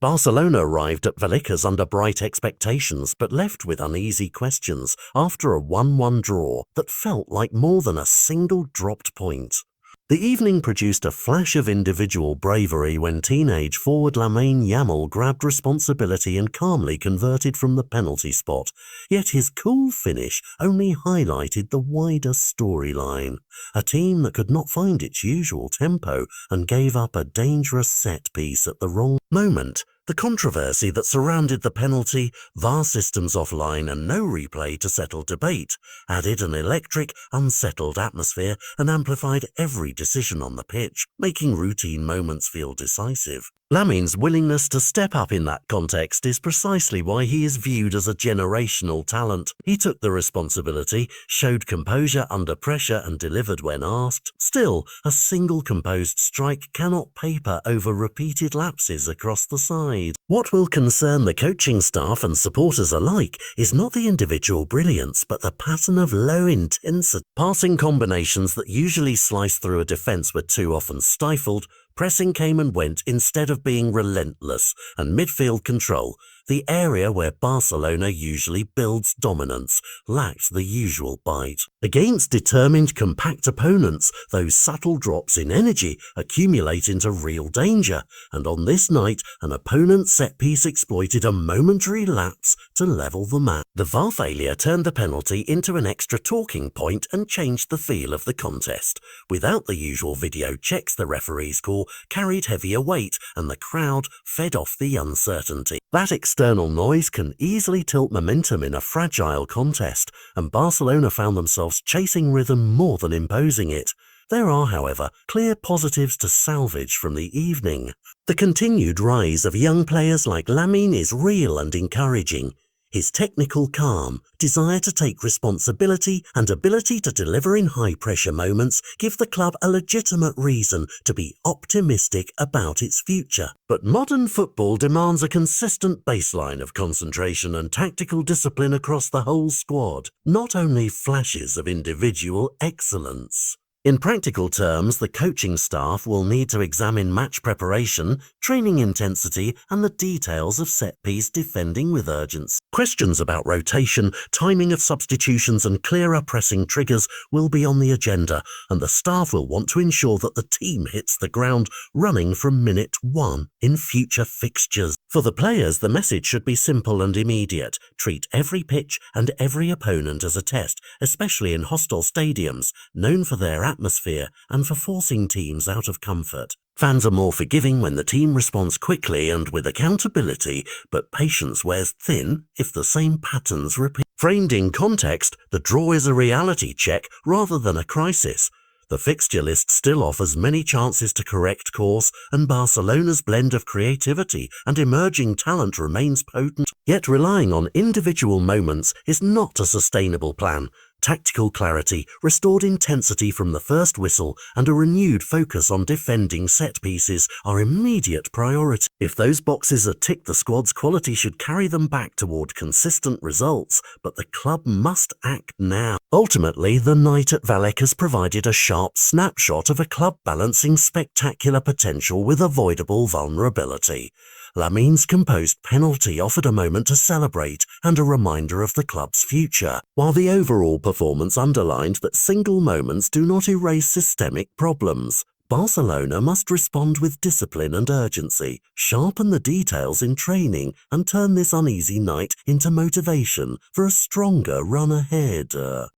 Barcelona arrived at Vallecas under bright expectations but left with uneasy questions after a 1-1 draw that felt like more than a single dropped point. The evening produced a flash of individual bravery when teenage forward Lamine Yamal grabbed responsibility and calmly converted from the penalty spot, yet his cool finish only highlighted the wider storyline. A team that could not find its usual tempo and gave up a dangerous set piece at the wrong moment. The controversy that surrounded the penalty, VAR systems offline and no replay to settle debate, added an electric, unsettled atmosphere and amplified every decision on the pitch, making routine moments feel decisive. Lamine's willingness to step up in that context is precisely why he is viewed as a generational talent. He took the responsibility, showed composure under pressure and delivered when asked. Still, a single composed strike cannot paper over repeated lapses across the side. What will concern the coaching staff and supporters alike is not the individual brilliance but the pattern of low-intensity passing combinations that usually slice through a defence were too often stifled. Pressing came and went instead of being relentless, and midfield control, the area where Barcelona usually builds dominance, lacked the usual bite. Against determined, compact opponents, those subtle drops in energy accumulate into real danger, and on this night, an opponent's set-piece exploited a momentary lapse to level the match. The VAR failure turned the penalty into an extra talking point and changed the feel of the contest. Without the usual video checks, the referee's call carried heavier weight, and the crowd fed off the uncertainty. That external noise can easily tilt momentum in a fragile contest, and Barcelona found themselves chasing rhythm more than imposing it. There are, however, clear positives to salvage from the evening. The continued rise of young players like Lamine is real and encouraging. His technical calm, desire to take responsibility, and ability to deliver in high-pressure moments give the club a legitimate reason to be optimistic about its future. But modern football demands a consistent baseline of concentration and tactical discipline across the whole squad, not only flashes of individual excellence. In practical terms, the coaching staff will need to examine match preparation, training intensity, and the details of set-piece defending with urgency. Questions about rotation, timing of substitutions, and clearer pressing triggers will be on the agenda, and the staff will want to ensure that the team hits the ground running from minute 1 in future fixtures. For the players, the message should be simple and immediate. Treat every pitch and every opponent as a test, especially in hostile stadiums, known for their atmosphere and for forcing teams out of comfort. Fans are more forgiving when the team responds quickly and with accountability, but patience wears thin if the same patterns repeat. Framed in context, the draw is a reality check rather than a crisis. The fixture list still offers many chances to correct course, and Barcelona's blend of creativity and emerging talent remains potent. Yet relying on individual moments is not a sustainable plan. Tactical clarity, restored intensity from the first whistle, and a renewed focus on defending set pieces are immediate priority. If those boxes are ticked, the squad's quality should carry them back toward consistent results, but the club must act now. Ultimately, the night at Vallecas provided a sharp snapshot of a club balancing spectacular potential with avoidable vulnerability. Lamine's composed penalty offered a moment to celebrate and a reminder of the club's future, while the overall performance underlined that single moments do not erase systemic problems. Barcelona must respond with discipline and urgency, sharpen the details in training, and turn this uneasy night into motivation for a stronger run ahead.